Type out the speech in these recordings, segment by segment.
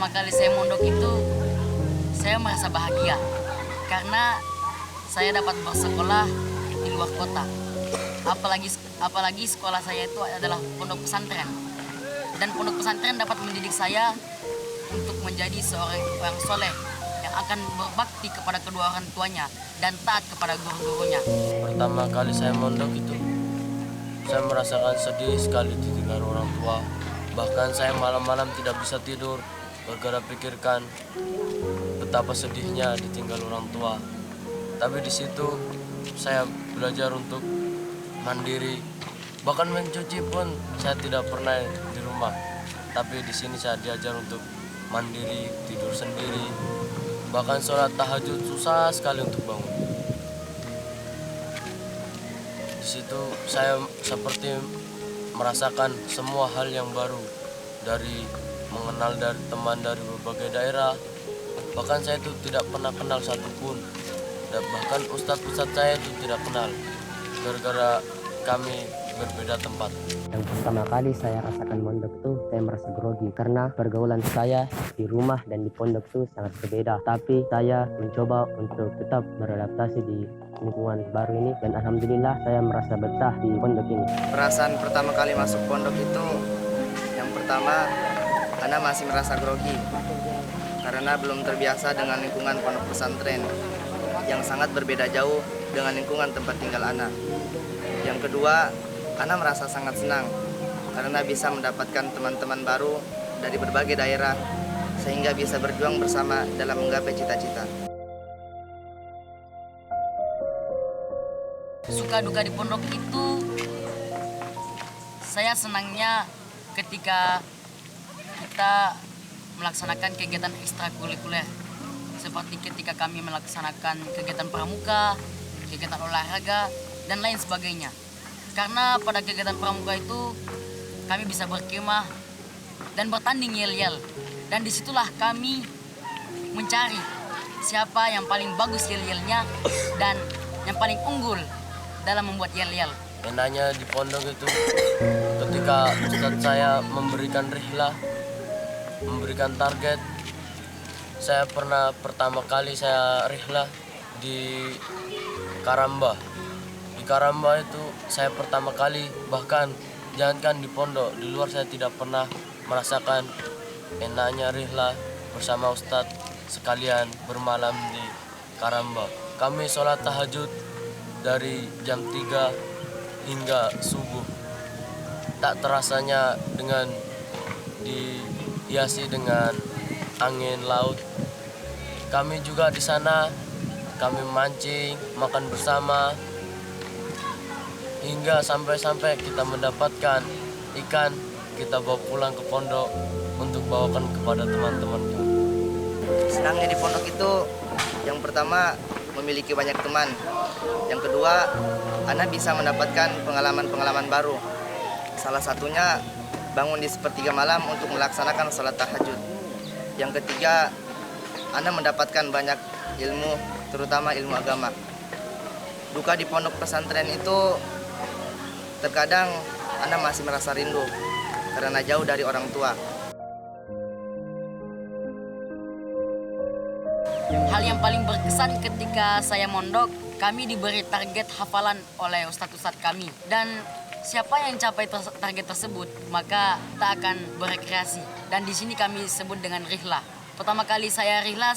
pertama kali saya mondok itu, saya merasa bahagia karena saya dapat bersekolah di luar kota. Apalagi sekolah saya itu adalah pondok pesantren. Dan pondok pesantren dapat mendidik saya untuk menjadi seorang orang soleh yang akan berbakti kepada kedua orang tuanya dan taat kepada guru-gurunya. Pertama kali saya mondok itu, saya merasakan sedih sekali ditinggal orang tua. Bahkan saya malam-malam tidak bisa tidur gara-gara pikirkan betapa sedihnya ditinggal orang tua. Tapi di situ saya belajar untuk mandiri. Bahkan mencuci pun saya tidak pernah di rumah. Tapi di sini saya diajar untuk mandiri, tidur sendiri. Bahkan sholat tahajud susah sekali untuk bangun. Di situ saya seperti merasakan semua hal yang baru, dari mengenal dari teman dari berbagai daerah. Bahkan saya itu tidak pernah kenal satupun. Dan bahkan ustadz saya itu tidak kenal gara-gara kami berbeda tempat. Yang pertama kali saya rasakan mondok tuh saya merasa grogi karena pergaulan saya di rumah dan di pondok tuh sangat berbeda. Tapi saya mencoba untuk tetap beradaptasi di lingkungan baru ini dan alhamdulillah saya merasa betah di pondok ini. Perasaan pertama kali masuk pondok itu, yang pertama, Ana masih merasa grogi karena belum terbiasa dengan lingkungan pondok pesantren yang sangat berbeda jauh dengan lingkungan tempat tinggal Ana. Yang kedua, Ana merasa sangat senang karena bisa mendapatkan teman-teman baru dari berbagai daerah sehingga bisa berjuang bersama dalam menggapai cita-cita. Suka duka di pondok itu, saya senangnya ketika kita melaksanakan kegiatan ekstrakurikuler seperti ketika kami melaksanakan kegiatan pramuka, kegiatan olahraga, dan lain sebagainya. Karena pada kegiatan pramuka itu kami bisa berkemah dan bertanding yel-yel. Dan disitulah kami mencari siapa yang paling bagus yel-yelnya dan yang paling unggul dalam membuat yel-yel. Enaknya di pondok itu ketika ustadz saya memberikan rihlah, memberikan target. Saya pernah pertama kali saya rihlah di Karamba. Di Karamba itu saya pertama kali, bahkan jangankan di pondok, di luar saya tidak pernah merasakan enaknya rihlah bersama ustadz sekalian bermalam di Karamba. Kami sholat tahajud dari jam 3 hingga subuh. Tak terasanya dengan dihiasi dengan angin laut. Kami juga di sana, kami mancing, makan bersama, hingga sampai-sampai kita mendapatkan ikan, kita bawa pulang ke pondok untuk bawakan kepada teman-teman. Senangnya di pondok itu, yang pertama memiliki banyak teman. Yang kedua, Ana bisa mendapatkan pengalaman-pengalaman baru. Salah satunya bangun di sepertiga malam untuk melaksanakan sholat tahajud. Yang ketiga, Ana mendapatkan banyak ilmu, terutama ilmu agama. Duka di pondok pesantren itu, terkadang Ana masih merasa rindu karena jauh dari orang tua. Hal yang paling berkesan ketika saya mondok, kami diberi target hafalan oleh ustadz-ustadz kami. Dan siapa yang capai target tersebut, maka tak akan berekreasi. Dan di sini kami sebut dengan rihlah. Pertama kali saya rihlah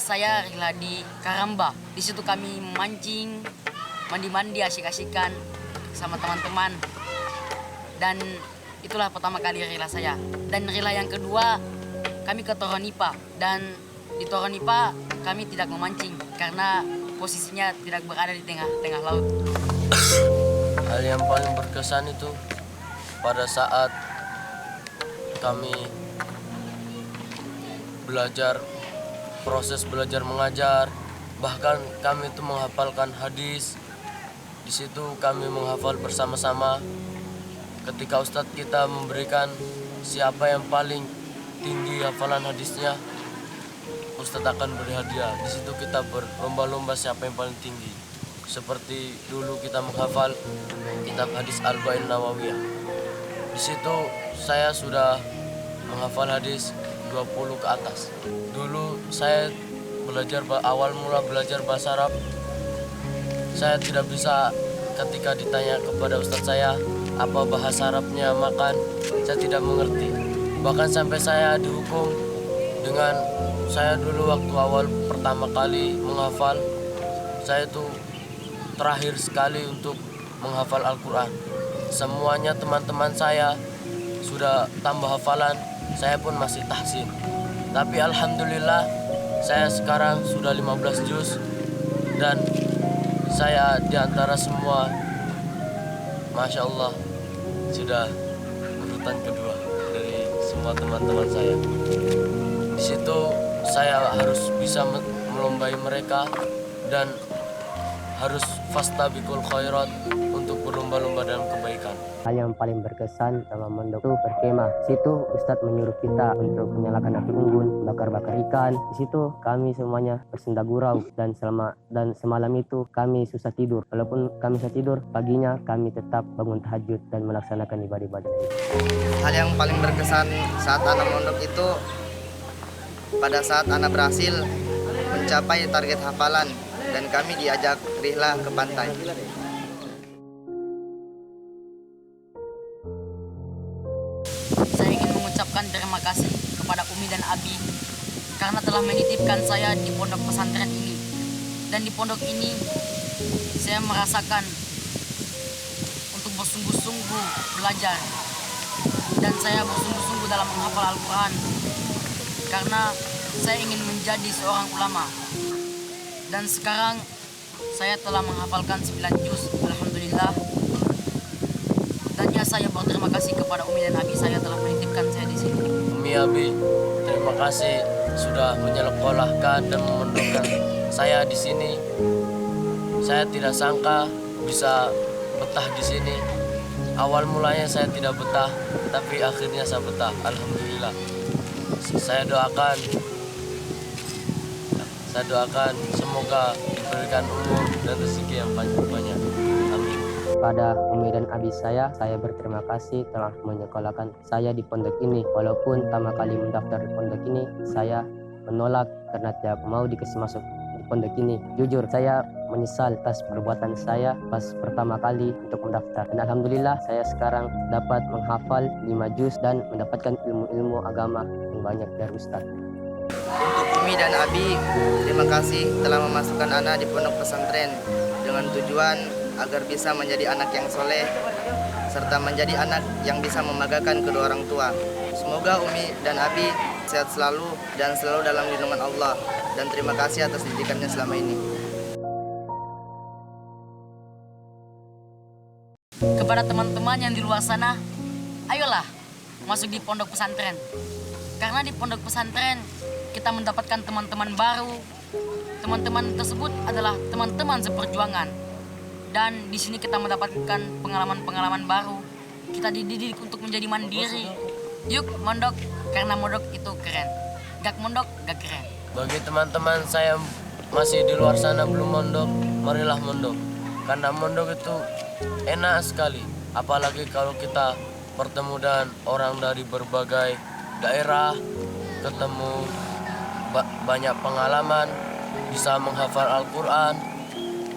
di Karamba. Di situ kami mancing, mandi-mandi, asik-asikan sama teman-teman. Dan itulah pertama kali rihlah saya. Dan rihlah yang kedua, kami ke Toronipa. Dan di Toronipa kami tidak memancing karena posisinya tidak berada di tengah-tengah laut. Hal yang paling berkesan itu pada saat kami belajar, proses belajar mengajar, bahkan kami itu menghafalkan hadis. Di situ kami menghafal bersama-sama. Ketika ustadz kita memberikan siapa yang paling tinggi hafalan hadisnya, ustadz akan beri hadiah. Di situ kita berlomba-lomba siapa yang paling tinggi. Seperti dulu kita menghafal kitab hadis Arba'in Nawawiyah. Di situ saya sudah menghafal hadis 20 ke atas. Dulu saya awal mula belajar bahasa Arab, saya tidak bisa. Ketika ditanya kepada ustadz saya apa bahasa Arabnya makan, saya tidak mengerti. Bahkan sampai saya dihukum dengan saya dulu waktu awal pertama kali menghafal, saya itu terakhir sekali untuk menghafal Al-Quran. Semuanya teman-teman saya sudah tambah hafalan, saya pun masih tahsin. Tapi alhamdulillah saya sekarang sudah 15 juz dan saya di antara semua, Masya Allah, sudah urutan kedua dari semua teman-teman saya. Di situ saya harus bisa melombai mereka dan harus fastabiqul khairat untuk berlomba-lomba dalam kebaikan. Hal yang paling berkesan sama mondok itu berkemah. Situ Ustadz menyuruh kita untuk menyalakan api unggun, bakar-bakar ikan. Di situ kami semuanya bersenda gurau dan semalam itu kami susah tidur. Walaupun kami susah tidur, paginya kami tetap bangun tahajud dan melaksanakan ibadah-ibadah. Hal yang paling berkesan saat anak mondok itu pada saat anak berhasil mencapai target hafalan dan kami diajak rihlah ke pantai. Saya ingin mengucapkan terima kasih kepada Umi dan Abi karena telah menitipkan saya di pondok pesantren ini. Dan di pondok ini saya merasakan untuk bersungguh-sungguh belajar. Dan saya bersungguh-sungguh dalam menghafal Al-Quran karena saya ingin menjadi seorang ulama. Dan sekarang saya telah menghafalkan 9 juz, alhamdulillah. Dan ya, saya berterima kasih kepada Umi dan Abi saya telah menitipkan saya di sini. Umi Abi, terima kasih sudah menyekolahkan dan memondokkan saya di sini. Saya tidak sangka bisa betah di sini. Awal mulanya saya tidak betah, tapi akhirnya saya betah. Alhamdulillah. Saya doakan semoga diberikan umur dan rezeki yang banyak. Amin. Pada Umi dan Abi saya berterima kasih telah menyekolahkan saya di pondok ini. Walaupun pertama kali mendaftar di pondok ini, saya menolak karena tidak mau dikasih masuk di pondok ini. Jujur, saya menyesal atas perbuatan saya pas pertama kali untuk mendaftar. Dan alhamdulillah, saya sekarang dapat menghafal 5 juz dan mendapatkan ilmu-ilmu agama yang banyak dari Ustadz. Untuk Umi dan Abi, terima kasih telah memasukkan Ana di pondok pesantren dengan tujuan agar bisa menjadi anak yang soleh serta menjadi anak yang bisa membanggakan kedua orang tua. Semoga Umi dan Abi sehat selalu dan selalu dalam lindungan Allah, dan terima kasih atas didikannya selama ini. Kepada teman-teman yang di luar sana, ayolah masuk di pondok pesantren. Karena di pondok pesantren kita mendapatkan teman-teman baru. Teman-teman tersebut adalah teman-teman seperjuangan. Dan di sini kita mendapatkan pengalaman-pengalaman baru. Kita dididik untuk menjadi mandiri. Yuk mondok, karena mondok itu keren. Gak mondok, gak keren. Bagi teman-teman saya masih di luar sana belum mondok, marilah mondok. Karena mondok itu enak sekali. Apalagi kalau kita bertemu dengan orang dari berbagai daerah, ketemu banyak pengalaman, bisa menghafal Al-Quran,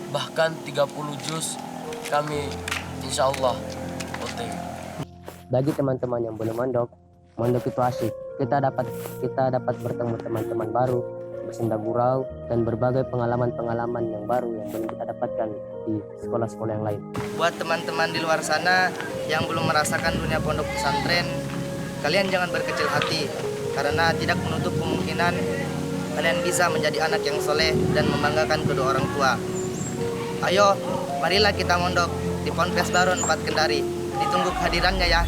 bahkan 30 juz kami insya Allah OTW. Bagi teman-teman yang belum mondok itu asik. Kita dapat bertemu teman-teman baru, bersenda gurau, dan berbagai pengalaman-pengalaman yang baru yang belum kita dapatkan di sekolah-sekolah yang lain. Buat teman-teman di luar sana yang belum merasakan dunia pondok pesantren, kalian jangan berkecil hati, karena tidak menutup kemungkinan kalian bisa menjadi anak yang soleh dan membanggakan kedua orang tua. Ayo, marilah kita mondok di Ponpes Baru 4 Kendari. Ditunggu kehadirannya ya.